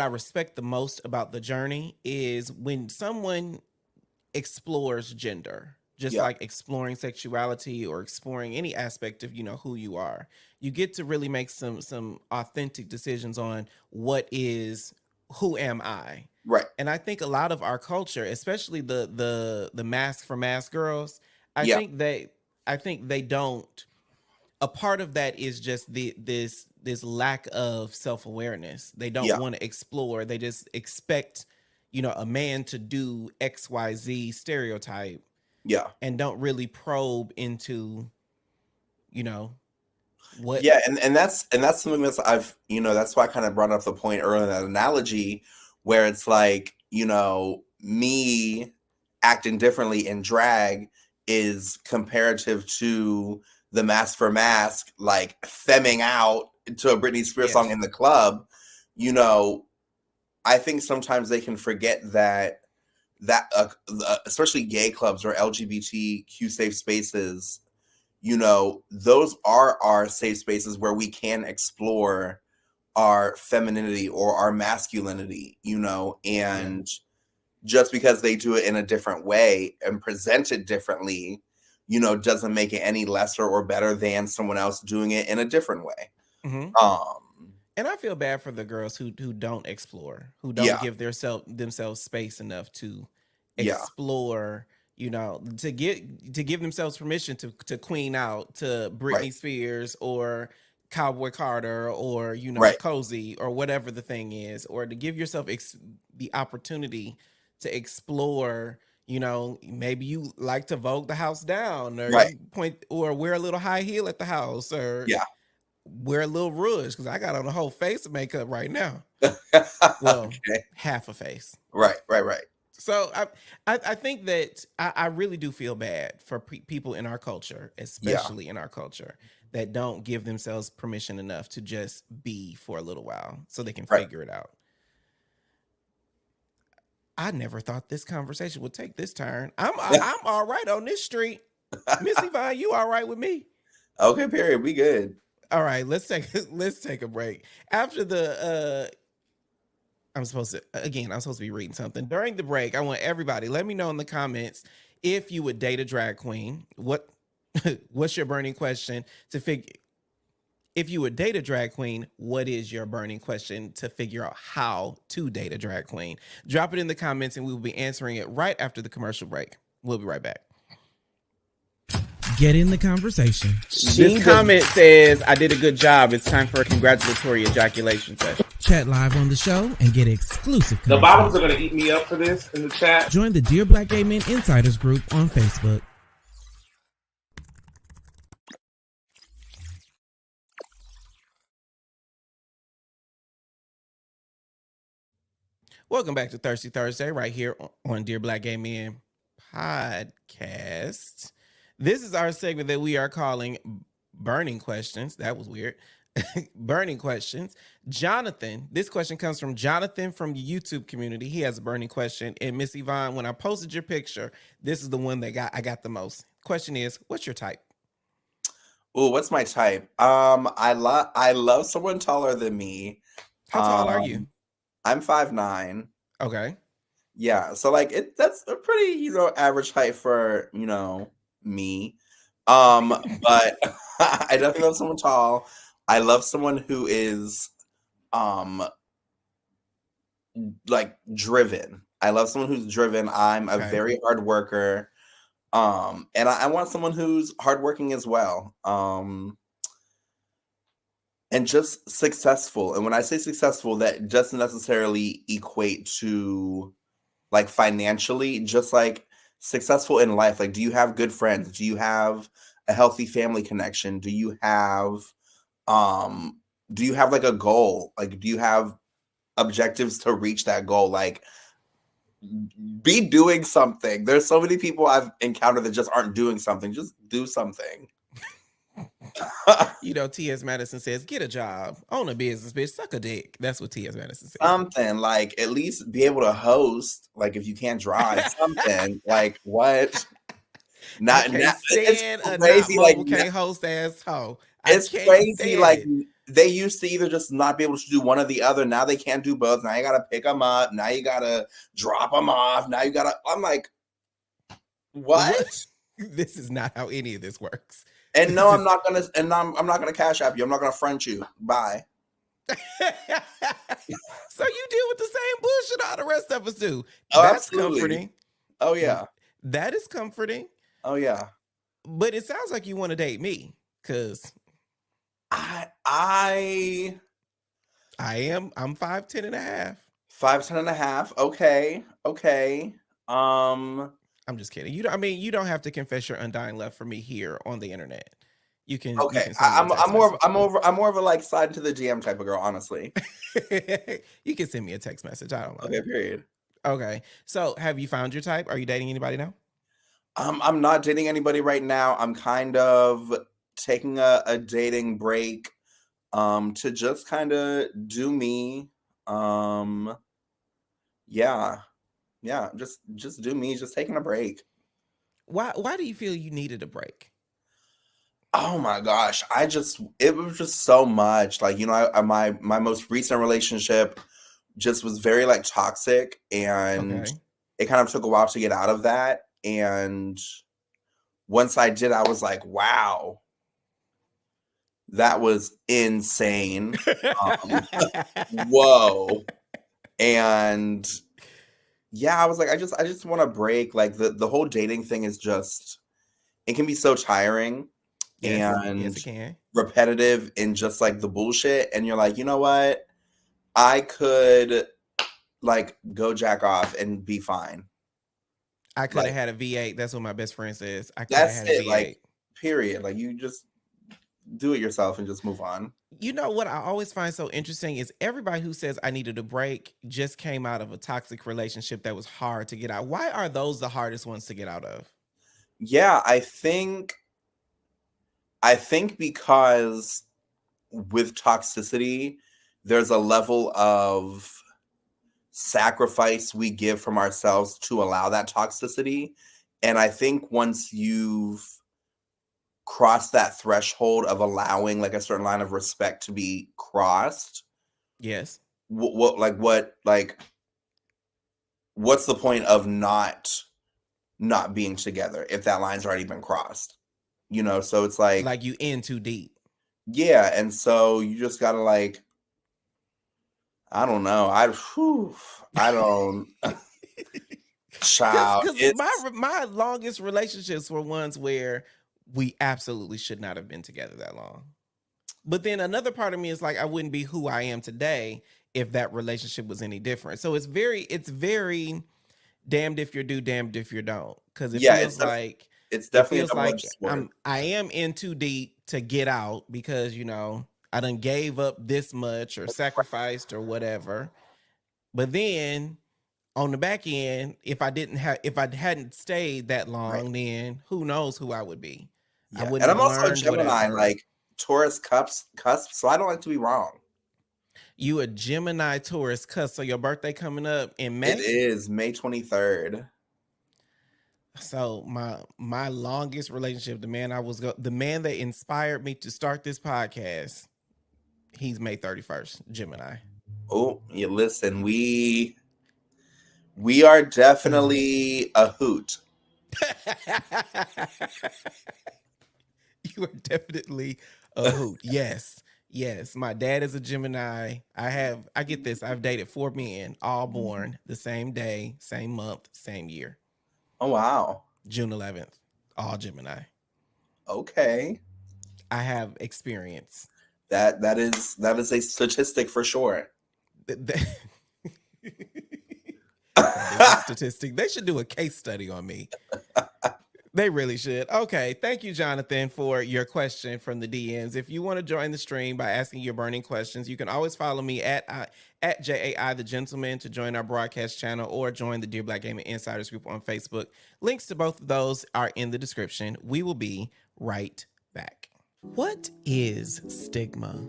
respect the most about the journey is when someone explores gender, just yeah, like exploring sexuality or exploring any aspect of who you are. You get to really make some authentic decisions on what is who am I. right. And I think a lot of our culture, especially the mask for mask girls, I Yeah, think they I think they don't. A part of that is just this lack of self-awareness. They don't yeah, want to explore. They just expect, a man to do XYZ stereotype yeah. and don't really probe into, you know, What? Yeah, and that's something that's I've that's why I kind of brought up the point earlier, that analogy where it's like, me acting differently in drag is comparative to the Mask for Mask, like femming out to a Britney Spears song Yes. in the club. I think sometimes they can forget that especially gay clubs or LGBTQ safe spaces, those are our safe spaces where we can explore our femininity or our masculinity, and just because they do it in a different way and present it differently, doesn't make it any lesser or better than someone else doing it in a different way. Mm-hmm. And I feel bad for the girls who don't explore, who don't Yeah. give themselves space enough to Yeah. explore, to give themselves permission to queen out to Britney Right. Spears or Cowboy Carter or Right. Cozy or whatever the thing is, or to give yourself the opportunity to explore. Maybe you like to vogue the house down, or Right. you point or wear a little high heel at the house, or Yeah. wear a little rouge, because I got on a whole face of makeup right now. Well, Okay. half a face. Right. So I think that I really do feel bad for people in our culture, especially in our culture, that don't give themselves permission enough to just be for a little while so they can Right. figure it out. I never thought this conversation would take this turn. I'm all right on this street. Miss Evon, you all right with me? Okay, period. We good. All right, let's take a break. After the I'm supposed to be reading something. During the break, I want everybody, let me know in the comments if you would date a drag queen. What's your burning question to figure? If you would date a drag queen, what is your burning question to figure out how to date a drag queen? Drop it in the comments and we will be answering it right after the commercial break. We'll be right back. Get in the conversation. This comment says, I did a good job. It's time for a congratulatory ejaculation session. Chat live on the show and get exclusive content. The bottoms are going to eat me up for this in the chat. Join the Dear Black Gay Men Insiders group on Facebook. Welcome back to Thirsty Thursday right here on Dear Black Gay Men Podcast. This is our segment that we are calling Burning Questions. That was weird. Burning Questions. Jonathan, this question comes from Jonathan from the YouTube community. He has a burning question. And Miss Evon, when I posted your picture, this is the one that I got the most. Question is, what's your type? Oh, what's my type? I love someone taller than me. How tall are you? I'm 5'9". Okay. Yeah, so like that's a pretty, average height for, me. But I definitely love someone tall. I love someone who is like driven. I love someone who's driven. I'm a very hard worker. And I want someone who's hardworking as well. And just successful. And when I say successful, that doesn't necessarily equate to like financially, just like successful in life. Like, do you have good friends? Do you have a healthy family connection? Do you have like a goal? Like, do you have objectives to reach that goal? Like, be doing something. There's so many people I've encountered that just aren't doing something. Just do something. T.S. Madison says, get a job, own a business, bitch, suck a dick. That's what T.S. Madison says. Something, like, at least be able to host, like, if you can't drive, something. Like, what? It's crazy, like, can't host asshole. It's crazy, like, they used to either just not be able to do one or the other. Now they can't do both. Now you gotta pick them up. Now you gotta drop them off. Now you gotta, I'm like, what? This is not how any of this works. And no, I'm not gonna cash app you. I'm not gonna front you. Bye. So you deal with the same bullshit all the rest of us do. Oh, That's absolutely. comforting. Oh yeah. That is comforting. Oh yeah. But it sounds like you want to date me, because I'm 5'10" and a half. 5'10" and a half. Okay. I'm just kidding. You don't have to confess your undying love for me here on the internet. You can Okay, send me a text message. I'm more of a like slide into the DM type of girl, honestly. You can send me a text message. I don't mind. Okay, period. Okay. So have you found your type? Are you dating anybody now? I'm not dating anybody right now. I'm kind of taking a dating break to just kind of do me. Um yeah. Yeah, just do me, just taking a break. Why do you feel you needed a break? Oh my gosh, it was just so much. Like, you know, my most recent relationship just was very like toxic, and Okay. it kind of took a while to get out of that. And once I did, I was like, wow, that was insane. Whoa. And yeah, I was like, I just want to break. Like the whole dating thing is just, it can be so tiring Yes, and it can. repetitive and just like the bullshit. And you're like, you know what? I could like go jack off and be fine. I could have Like, had a V8. That's what my best friend says. I could have that's had a it. V8. Like, period. Like, you just do it yourself and just move on. You know what I always find so interesting is everybody who says I needed a break just came out of a toxic relationship that was hard to get out. Why are those the hardest ones to get out of? Yeah, I think because with toxicity, there's a level of sacrifice we give from ourselves to allow that toxicity. And I think once you've crossed that threshold of allowing like a certain line of respect to be crossed, Yes. what's the point of not being together if that line's already been crossed? You know, so it's like, Like you in too deep. yeah, and so you just gotta like, I don't know. I don't child. Because It's my longest relationships were ones where we absolutely should not have been together that long. But then another part of me is like, I wouldn't be who I am today if that relationship was any different. So it's very damned if you do, damned if you don't. Because yeah, it's it definitely a feels like double-edged sword. I am in too deep to get out because I done gave up this much or sacrificed or whatever. But then on the back end, if I hadn't stayed that Right. long, then who knows who I would be. I Yeah. wouldn't And have I'm also a learned Gemini, whatever. like Taurus cusp, so I don't like to be wrong. You a Gemini Taurus cuss, so your birthday coming up in It May. is May 23rd. So my longest relationship, the man that inspired me to start this podcast, he's May 31st, Gemini. Oh, you listen, we are definitely a hoot. You are definitely a hoot. Yes. Yes. My dad is a Gemini. I get this. I've dated 4 men, all born the same day, same month, same year. Oh wow. June 11th. All Gemini. Okay. I have experience. That is a statistic for sure. That is a statistic. They should do a case study on me. They really should. Okay. Thank you, Jonathan, for your question from the DMs. If you want to join the stream by asking your burning questions, you can always follow me at JAI the Gentleman to join our broadcast channel or join the Dear Black Gaming Insiders group on Facebook. Links to both of those are in the description. We will be right back. What is stigma?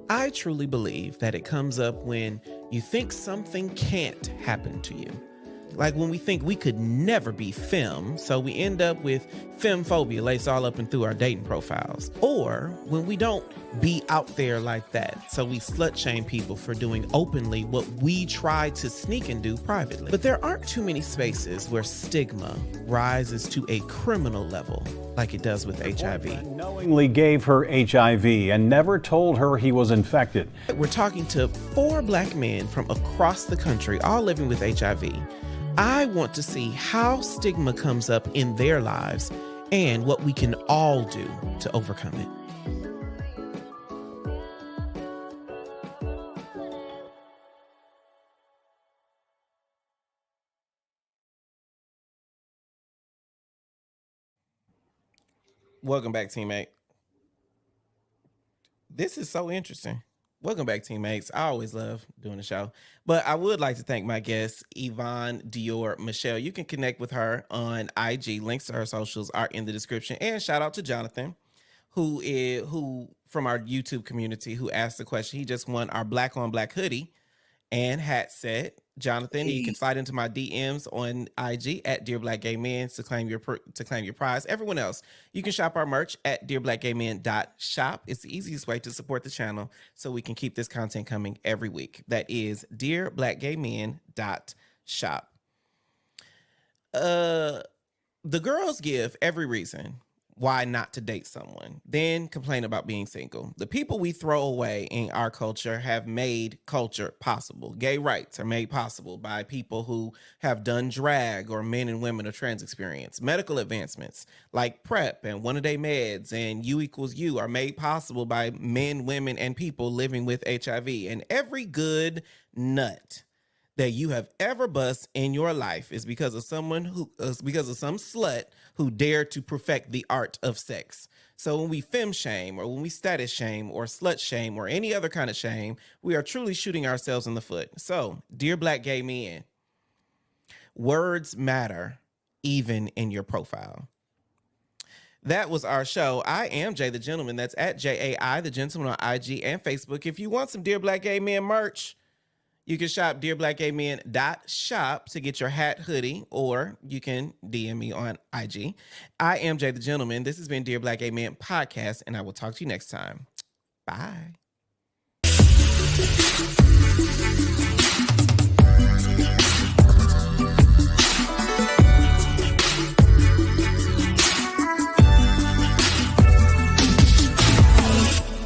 I truly believe that it comes up when you think something can't happen to you. Like when we think we could never be femme, so we end up with femphobia laced all up and through our dating profiles. Or when we don't be out there like that, so we slut shame people for doing openly what we try to sneak and do privately. But there aren't too many spaces where stigma rises to a criminal level like it does with HIV. Knowingly gave her HIV and never told her he was infected. We're talking to 4 black men from across the country, all living with HIV. I want to see how stigma comes up in their lives and what we can all do to overcome it. Welcome back, teammate. This is so interesting. Welcome back, teammates. I always love doing the show. But I would like to thank my guest, Evon, Dior, Michelle. You can connect with her on IG. Links to her socials are in the description. And shout out to Jonathan, who from our YouTube community, who asked the question. He just won our Black on Black hoodie and hat set. Jonathan, you can slide into my DMs on IG at Dear Black Gay Men to claim your prize. Everyone else, you can shop our merch at dearblackgaymen.shop. It's the easiest way to support the channel so we can keep this content coming every week. That is dearblackgaymen.shop. The girls give every reason why not to date someone, then complain about being single. The people we throw away in our culture have made culture possible. Gay rights are made possible by people who have done drag or men and women of trans experience. Medical advancements like PrEP and one-a-day meds and U=U are made possible by men, women, and people living with HIV. And every good nut that you have ever bust in your life is because of some slut who dared to perfect the art of sex. So when we femme shame or when we status shame or slut shame or any other kind of shame, we are truly shooting ourselves in the foot. So, dear Black gay men, words matter even in your profile. That was our show. I am Jay the Gentleman. That's at JAI the Gentleman on IG and Facebook. If you want some Dear Black Gay Men merch, you can shop dearblackgaymen.shop to get your hat, hoodie, or you can DM me on IG. I am Jay the Gentleman. This has been Dear Black Gay Men Podcast, and I will talk to you next time. Bye.